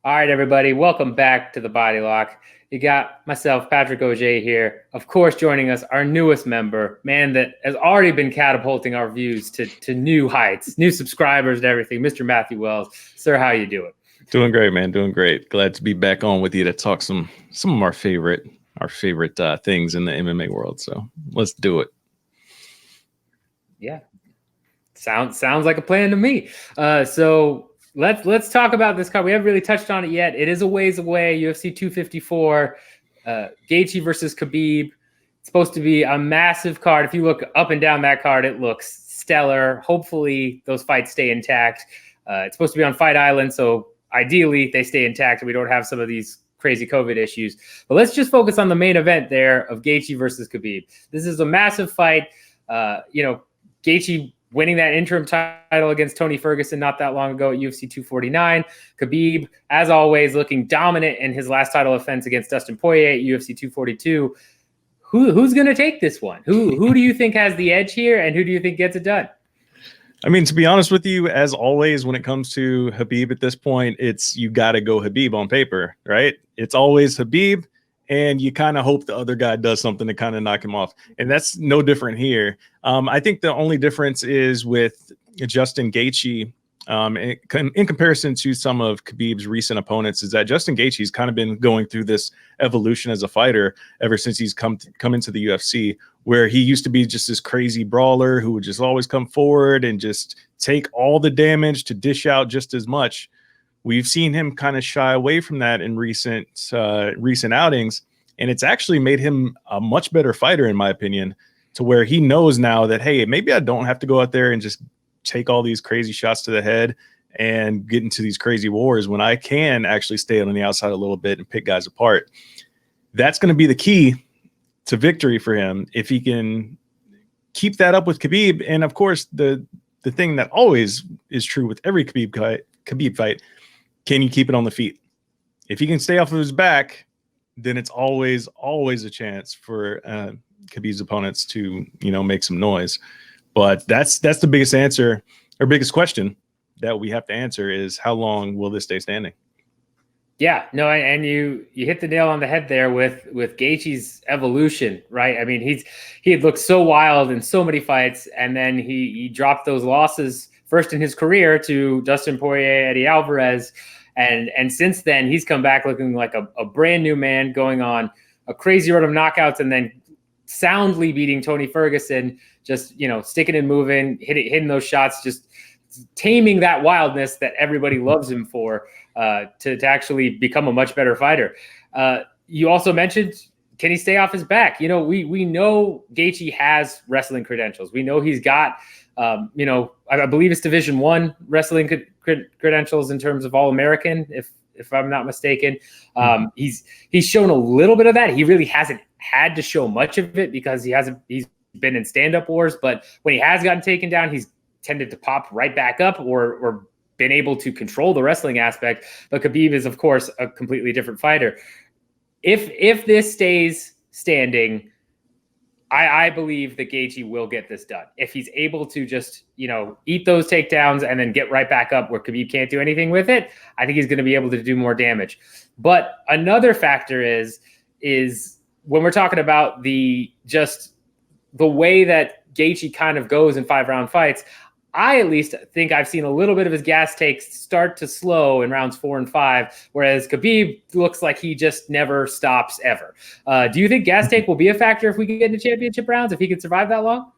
All right, everybody, welcome back to the Body Lock. You got myself, Patrick Auger here. Of course, joining us, our newest member, man that has already been catapulting our views to new heights, new subscribers and everything, Mr. Matthew Wells. Sir, how you doing? Doing great, man. Doing great. Glad to be back on with you to talk some of our favorite things in the MMA world. So let's do it. Yeah, sounds like a plan to me. So let's talk about this card. We haven't really touched on it yet. It is a ways away. UFC 254, Gaichi versus Khabib. It's supposed to be a massive card. If you look up and down that card, it looks stellar. Hopefully those fights stay intact. It's supposed to be on Fight Island, so ideally they stay intact and we don't have some of these crazy COVID issues. But let's just focus on the main event there of Gaichi versus Khabib. This is a massive fight. Gaichi winning that interim title against Tony Ferguson not that long ago at UFC 249. Khabib, as always, looking dominant in his last title offense against Dustin Poirier at UFC 242. Who's going to take this one? Who do you think has the edge here, and who do you think gets it done? I mean, to be honest with you, as always, when it comes to Khabib at this point, you got to go Khabib on paper, right? It's always Khabib, and you kind of hope the other guy does something to kind of knock him off. And that's no different here. I think the only difference is with Justin Gaethje, in comparison to some of Khabib's recent opponents, is that Justin Gaethje's kind of been going through this evolution as a fighter ever since he's come into the UFC, where he used to be just this crazy brawler who would just always come forward and just take all the damage to dish out just as much. We've seen him kind of shy away from that in recent outings, and it's actually made him a much better fighter, in my opinion, to where he knows now that, hey, maybe I don't have to go out there and just take all these crazy shots to the head and get into these crazy wars when I can actually stay on the outside a little bit and pick guys apart. That's going to be the key to victory for him if he can keep that up with Khabib. And of course, the thing that always is true with every Khabib fight, can you keep it on the feet? If he can stay off of his back, then it's always a chance for Khabib's opponents to, make some noise. But that's the biggest answer, or biggest question that we have to answer is, how long will this stay standing? Yeah, no, and you hit the nail on the head there with Gaethje's evolution, right? I mean, he had looked so wild in so many fights, and then he dropped those losses first in his career to Dustin Poirier, Eddie Alvarez, and since then he's come back looking like a brand new man, going on a crazy run of knockouts, and then soundly beating Tony Ferguson, just sticking and moving, hitting those shots, just taming that wildness that everybody loves him for, to actually become a much better fighter. You also mentioned, can he stay off his back? We know Gaichi has wrestling credentials. We know he's got, I believe it's Division I wrestling credentials in terms of All-American, if I'm not mistaken. He's shown a little bit of that. He really hasn't had to show much of it because he's been in stand-up wars, but when he has gotten taken down, he's tended to pop right back up or been able to control the wrestling aspect. But Khabib is, of course, a completely different fighter. If this stays standing, I believe that Gaichi will get this done. If he's able to just, eat those takedowns and then get right back up where Khabib can't do anything with it, I think he's going to be able to do more damage. But another factor is when we're talking about the way that Gaichi kind of goes in 5-round fights, I at least think I've seen a little bit of his gas takes start to slow in rounds 4 and 5, whereas Khabib looks like he just never stops ever. Do you think gas take will be a factor if we get into championship rounds, if he can survive that long?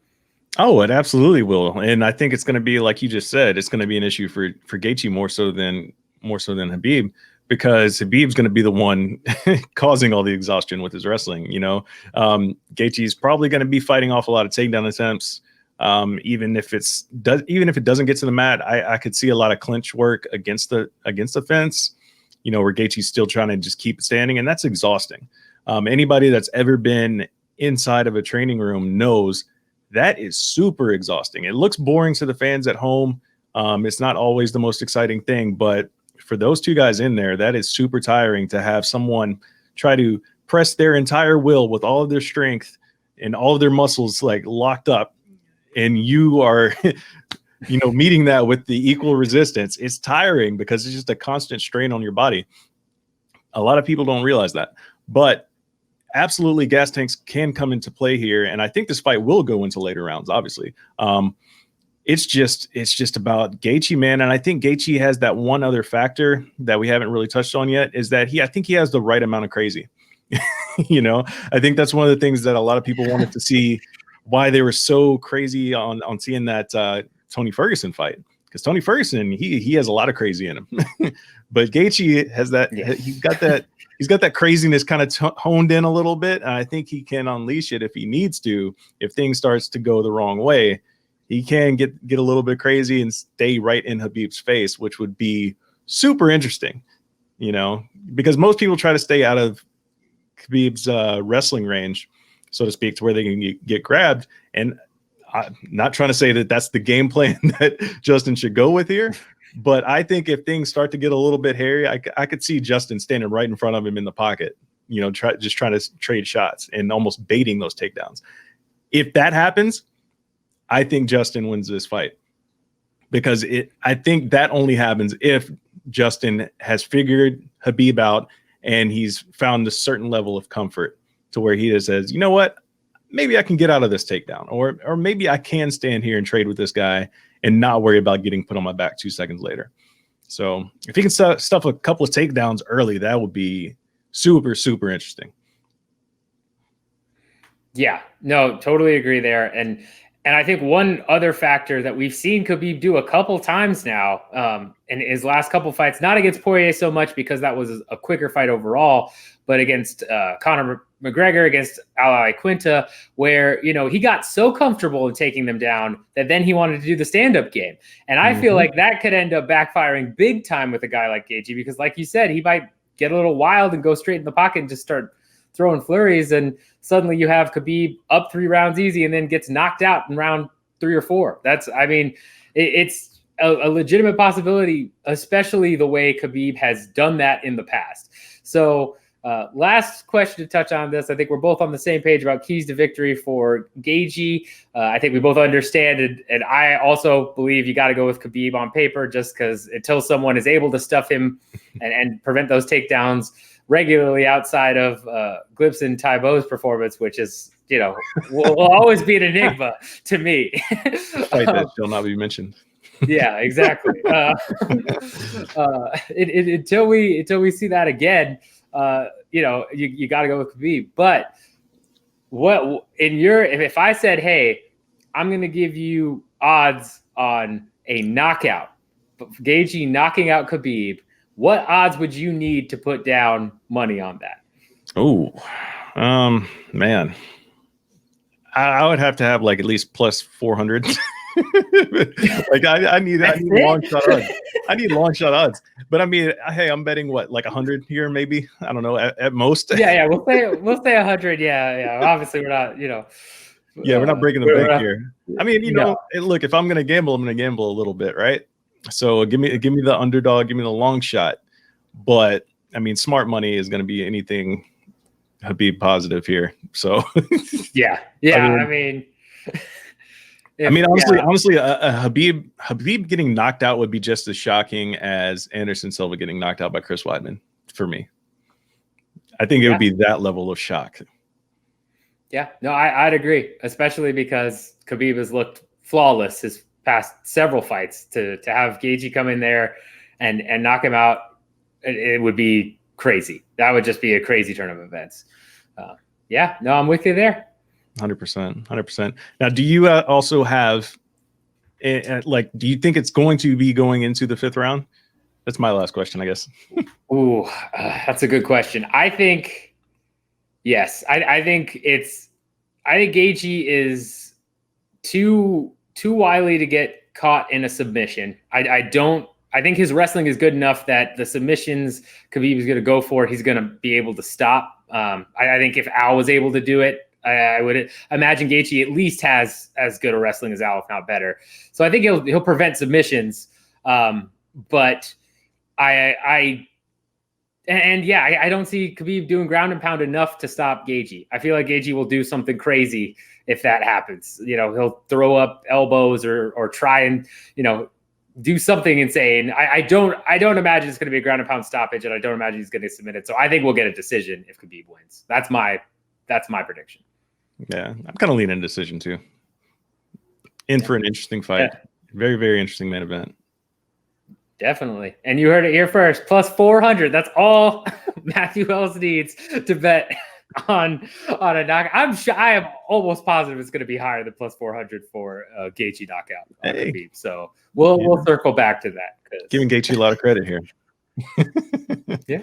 Oh, it absolutely will. And I think it's going to be, like you just said, it's going to be an issue for Gaichi more so than Khabib, because Khabib's going to be the one causing all the exhaustion with his wrestling. Gaethje's probably going to be fighting off a lot of takedown attempts. Even if it doesn't get to the mat, I could see a lot of clinch work against the fence, where Gaethje's still trying to just keep it standing, and that's exhausting. Anybody that's ever been inside of a training room knows that is super exhausting. It looks boring to the fans at home. It's not always the most exciting thing, but for those two guys in there, that is super tiring to have someone try to press their entire will with all of their strength and all of their muscles like locked up, and you are meeting that with the equal resistance, it's tiring because it's just a constant strain on your body. A lot of people don't realize that, but absolutely gas tanks can come into play here. And I think this fight will go into later rounds, obviously. It's just about Gaichi, man. And I think Gaichi has that one other factor that we haven't really touched on yet, is that I think he has the right amount of crazy. I think that's one of the things that a lot of people wanted to see, why they were so crazy on seeing that Tony Ferguson fight, because Tony Ferguson, he has a lot of crazy in him. But Gaichi has that. Yeah. He's got that craziness kind of honed in a little bit, and I think he can unleash it if he needs to. If things starts to go the wrong way, he can get a little bit crazy and stay right in Khabib's face, which would be super interesting, because most people try to stay out of Khabib's wrestling range, so to speak, to where they can get grabbed. And I'm not trying to say that that's the game plan that Justin should go with here, but I think if things start to get a little bit hairy, I could see Justin standing right in front of him in the pocket, trying to trade shots and almost baiting those takedowns. If that happens, I think Justin wins this fight, because I think that only happens if Justin has figured Khabib out and he's found a certain level of comfort to where he just says, you know what, maybe I can get out of this takedown, or maybe I can stand here and trade with this guy and not worry about getting put on my back 2 seconds later. So if he can stuff a couple of takedowns early, that would be super, super interesting. Yeah, no, totally agree there. And I think one other factor that we've seen Khabib do a couple times now in his last couple fights, not against Poirier so much because that was a quicker fight overall, but against Conor McGregor, against Al Quinta, where, he got so comfortable in taking them down that then he wanted to do the stand-up game. And I feel like that could end up backfiring big time with a guy like Gaichi, because like you said, he might get a little wild and go straight in the pocket and just start throwing flurries, and suddenly you have Khabib up 3 rounds easy and then gets knocked out in round 3 or 4. It's a legitimate possibility, especially the way Khabib has done that in the past. So last question to touch on this. I think we're both on the same page about keys to victory for Gaichi. I think we both understand it, and I also believe you got to go with Khabib on paper, just because until someone is able to stuff him and prevent those takedowns regularly outside of Glibson Taibo's performance, which is, will always be an enigma to me. Fight that shall not be mentioned. Yeah, exactly. Until we see that again, you got to go with Khabib. But if I said, hey, I'm going to give you odds on a knockout, Gaichi knocking out Khabib, what odds would you need to put down money on that? Oh, man, I would have to have like at least plus 400. Like I need long shot odds. I need long shot odds. But I mean, hey, I'm betting what, like 100 here, maybe. I don't know, at most. Yeah. We'll say 100. Yeah. Obviously, we're not. Yeah, we're not breaking the bank here. I mean, look, if I'm gonna gamble, I'm gonna gamble a little bit, right? So give me the underdog, give me the long shot. But I mean, smart money is going to be anything Khabib positive here. So yeah. Honestly, Khabib getting knocked out would be just as shocking as Anderson Silva getting knocked out by Chris Weidman for me. I think it would be that level of shock. Yeah, no, I'd agree, especially because Khabib has looked flawless his past several fights. To have Gaichi come in there and knock him out, it would be crazy. That would just be a crazy turn of events. I'm with you there. 100%. Now, do you also have do you think it's going to be going into the 5th round? That's my last question, I guess. Ooh, that's a good question. I think yes. I think Gaichi is too wily to get caught in a submission. I think his wrestling is good enough that the submissions Khabib is going to go for, he's going to be able to stop. I think if Al was able to do it, I would imagine Gaichi at least has as good a wrestling as Al, if not better. So I think he'll prevent submissions. But I don't see Khabib doing ground and pound enough to stop Gaichi. I feel like Gaichi will do something crazy if that happens. He'll throw up elbows or try and, do something insane. I don't imagine it's going to be a ground and pound stoppage, and I don't imagine he's going to submit it. So I think we'll get a decision if Khabib wins. That's my prediction. Yeah, I'm kind of leaning decision too. For an interesting fight. Yeah. Very, very interesting main event. Definitely. And you heard it here first. Plus 400. That's all Matthew Wells needs to bet on a knockout. I am almost positive it's going to be higher than plus 400 for a Gaichi knockout on Khabib. So we'll circle back to that. Giving Gaichi a lot of credit here. Yeah.